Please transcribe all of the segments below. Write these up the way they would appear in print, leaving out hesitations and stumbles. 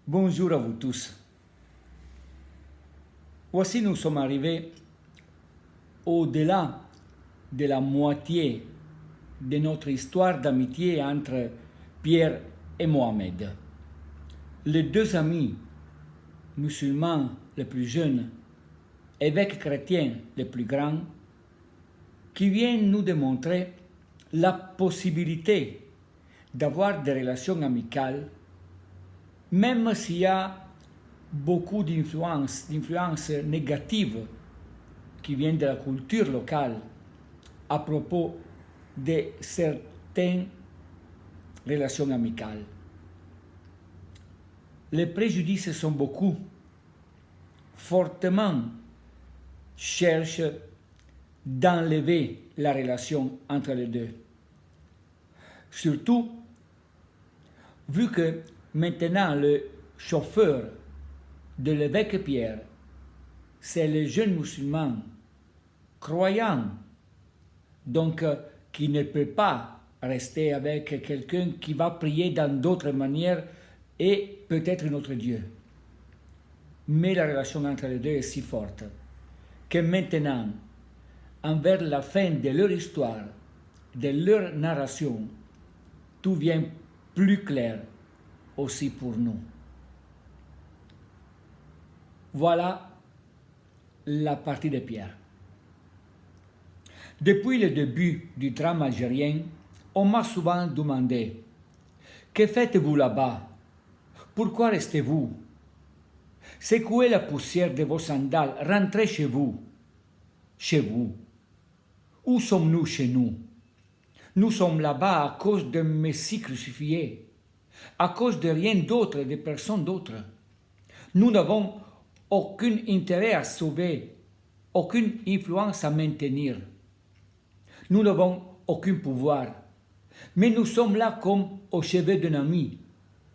Bonjour à vous tous. Voici, nous sommes arrivés au-delà de la moitié de notre histoire d'amitié entre Pierre et Mohamed. Les deux amis musulmans les plus jeunes, évêques chrétiens les plus grands, qui viennent nous démontrer la possibilité d'avoir des relations amicales, même s'il y a beaucoup d'influences négatives qui viennent de la culture locale à propos de certaines relations amicales. Les préjudices sont beaucoup, fortement cherchent d'enlever la relation entre les deux. Surtout, vu que maintenant le chauffeur de l'évêque Pierre, c'est le jeune musulman croyant, donc qui ne peut pas rester avec quelqu'un qui va prier dans d'autres manières et peut-être notre Dieu. Mais la relation entre les deux est si forte que maintenant, envers la fin de leur histoire, de leur narration, tout vient plus clair aussi pour nous. Voilà la partie de Pierre. Depuis le début du drame algérien, on m'a souvent demandé « Que faites-vous là-bas? Pourquoi restez-vous? Secouez la poussière de vos sandales, rentrez chez vous. » Chez vous. Où sommes-nous chez nous? Nous sommes là-bas à cause d'un Messie crucifié, à cause de rien d'autre et de personne d'autre. Nous n'avons aucun intérêt à sauver, aucune influence à maintenir. Nous n'avons aucun pouvoir. Mais nous sommes là comme au chevet d'un ami,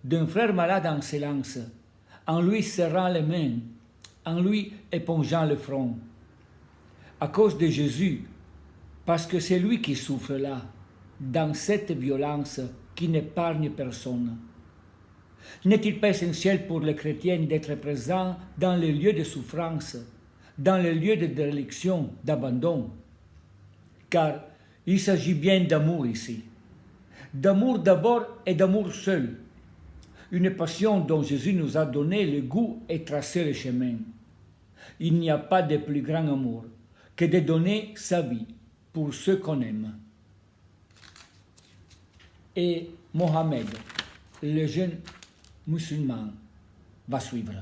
d'un frère malade en silence, en lui serrant les mains, en lui épongeant le front. À cause de Jésus, parce que c'est lui qui souffre là, dans cette violence qui n'épargne personne. N'est-il pas essentiel pour les chrétiens d'être présents dans les lieux de souffrance, dans les lieux de déréliction, d'abandon? Car il s'agit bien d'amour ici. D'amour d'abord et d'amour seul. Une passion dont Jésus nous a donné le goût et tracé le chemin. Il n'y a pas de plus grand amour que de donner sa vie pour ceux qu'on aime. Et Mohamed, le jeune musulman, va suivre.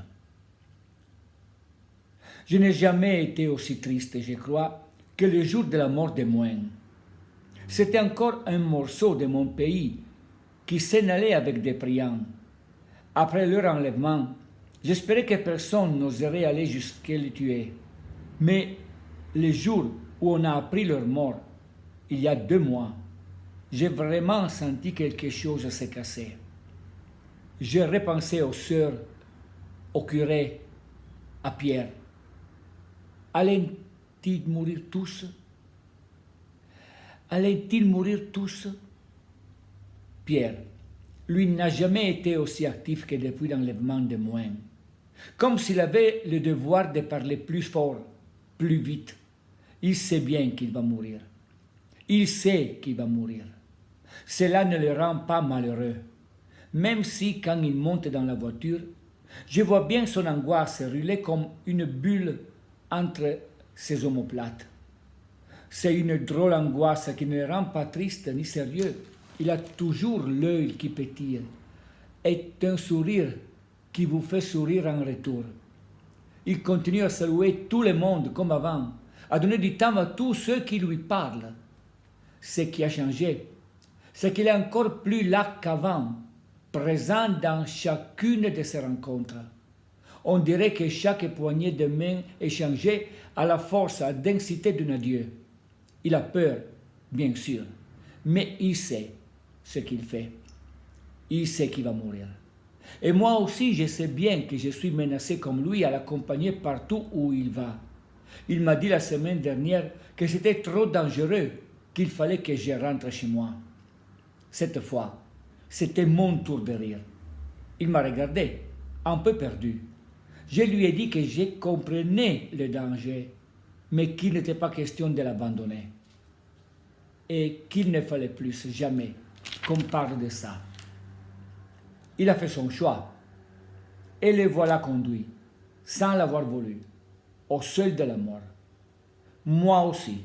Je n'ai jamais été aussi triste, je crois, que le jour de la mort de Moïse. C'était encore un morceau de mon pays qui s'en allait avec des priants. Après leur enlèvement, j'espérais que personne n'oserait aller jusqu'à les tuer. Mais le jour où on a appris leur mort, il y a 2 mois, j'ai vraiment senti quelque chose se casser. J'ai repensé aux sœurs, au curé, à Pierre. Allaient-ils mourir tous? Allaient-ils mourir tous? Pierre, lui, n'a jamais été aussi actif que depuis l'enlèvement de Moïse. Comme s'il avait le devoir de parler plus fort, plus vite. Il sait bien qu'il va mourir. Il sait qu'il va mourir. Cela ne le rend pas malheureux. Même si, quand il monte dans la voiture, je vois bien son angoisse rouler comme une bulle entre ses omoplates. C'est une drôle angoisse qui ne le rend pas triste ni sérieux. Il a toujours l'œil qui pétille et un sourire qui vous fait sourire en retour. Il continue à saluer tout le monde comme avant, à donner du temps à tous ceux qui lui parlent. Ce qui a changé, c'est qu'il est encore plus là qu'avant, présent dans chacune de ses rencontres. On dirait que chaque poignée de main échangée a la force, la densité d'un adieu. Il a peur, bien sûr, mais il sait ce qu'il fait. Il sait qu'il va mourir. Et moi aussi, je sais bien que je suis menacé comme lui à l'accompagner partout où il va. Il m'a dit la semaine dernière que c'était trop dangereux, qu'il fallait que je rentre chez moi. Cette fois, c'était mon tour de rire. Il m'a regardé un peu perdu. Je lui ai dit que je comprenais le danger, mais qu'il n'était pas question de l'abandonner. Et qu'il ne fallait plus jamais qu'on parle de ça. Il a fait son choix. Et le voilà conduit, sans l'avoir voulu, au seuil de la mort. Moi aussi,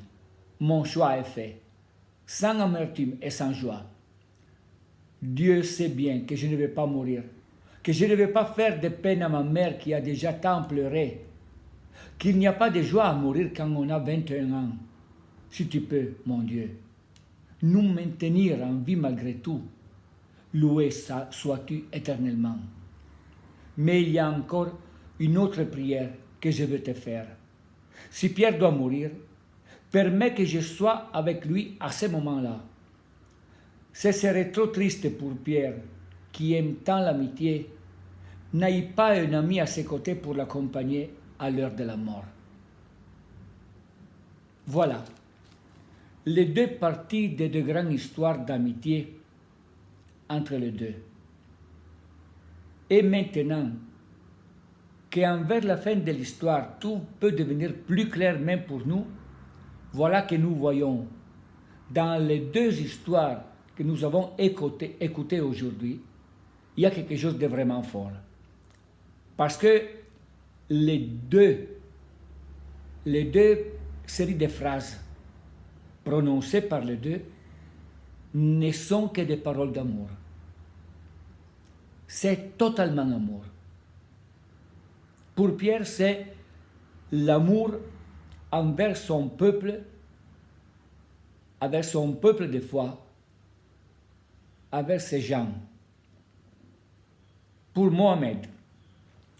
mon choix est fait, sans amertume et sans joie. Dieu sait bien que je ne vais pas mourir, que je ne vais pas faire de peine à ma mère qui a déjà tant pleuré, qu'il n'y a pas de joie à mourir quand on a 21 ans. Si tu peux, mon Dieu, nous maintenir en vie malgré tout, loué sois-tu éternellement. Mais il y a encore une autre prière que je veux te faire. Si Pierre doit mourir, permets que je sois avec lui à ce moment-là. Ce serait trop triste pour Pierre, qui aime tant l'amitié, n'aille pas un ami à ses côtés pour l'accompagner à l'heure de la mort. Voilà les deux parties de deux grandes histoires d'amitié entre les deux. Et maintenant qu'envers la fin de l'histoire, tout peut devenir plus clair même pour nous, voilà que nous voyons dans les deux histoires que nous avons écoutées aujourd'hui, il y a quelque chose de vraiment fort. Parce que les deux séries de phrases prononcées par les deux ne sont que des paroles d'amour. C'est totalement amour. Pour Pierre, c'est l'amour envers son peuple de foi, avec ses gens. Pour Mohamed,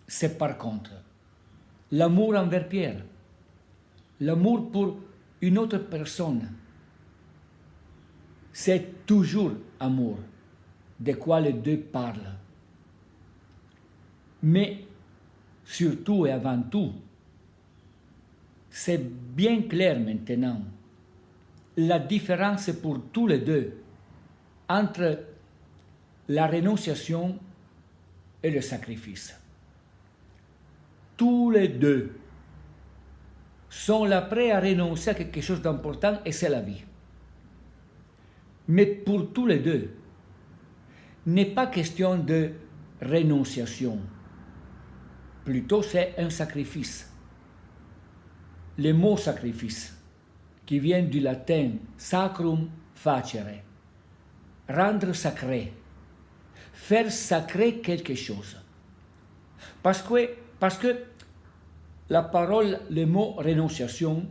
c'est par contre l'amour envers Pierre, l'amour pour une autre personne. C'est toujours amour, de quoi les deux parlent. Mais surtout et avant tout, c'est bien clair maintenant la différence pour tous les deux entre la renonciation et le sacrifice. Tous les deux sont là prêts à renoncer à quelque chose d'important et c'est la vie. Mais pour tous les deux, n'est pas question de renonciation. Plutôt, c'est un sacrifice. Le mot sacrifice, qui vient du latin sacrum facere, rendre sacré, faire sacré quelque chose. Parce que la parole, le mot renonciation,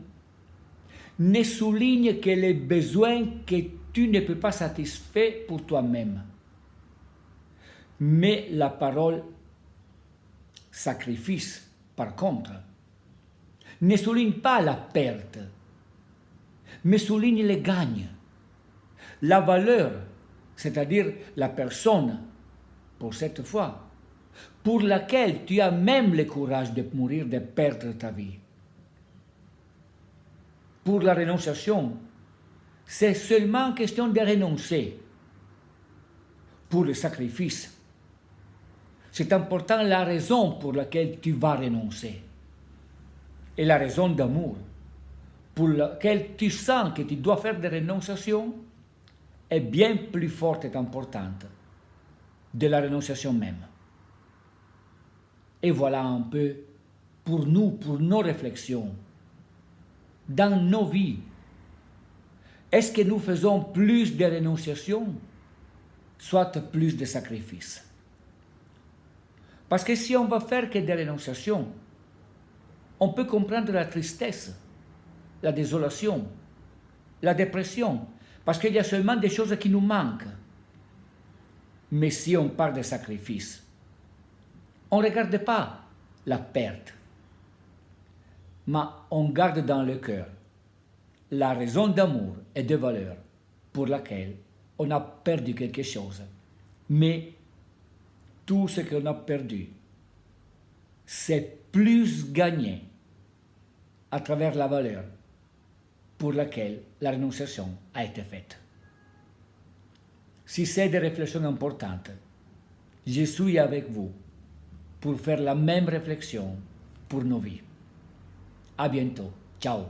ne souligne que les besoins que tu ne peux pas satisfaire pour toi-même. Mais la parole sacrifice, par contre, ne souligne pas la perte, mais souligne le gagne, la valeur, c'est-à-dire la personne, pour cette fois, pour laquelle tu as même le courage de mourir, de perdre ta vie. Pour la renonciation, c'est seulement question de renoncer. Pour le sacrifice, c'est important la raison pour laquelle tu vas renoncer. Et la raison d'amour pour laquelle tu sens que tu dois faire des renonciations est bien plus forte et importante de la renonciation même. Et voilà un peu pour nous, pour nos réflexions, dans nos vies. Est-ce que nous faisons plus de renonciations, soit plus de sacrifices? Parce que si on va faire que des renonciations, on peut comprendre la tristesse, la désolation, la dépression, parce qu'il y a seulement des choses qui nous manquent. Mais si on parle de sacrifice, on ne regarde pas la perte, mais on garde dans le cœur la raison d'amour et de valeur pour laquelle on a perdu quelque chose. Mais tout ce qu'on a perdu, c'est plus gagné à travers la valeur pour laquelle la renonciation a été faite. Si c'est des réflexions importantes, je suis avec vous pour faire la même réflexion pour nos vies. À bientôt. Ciao.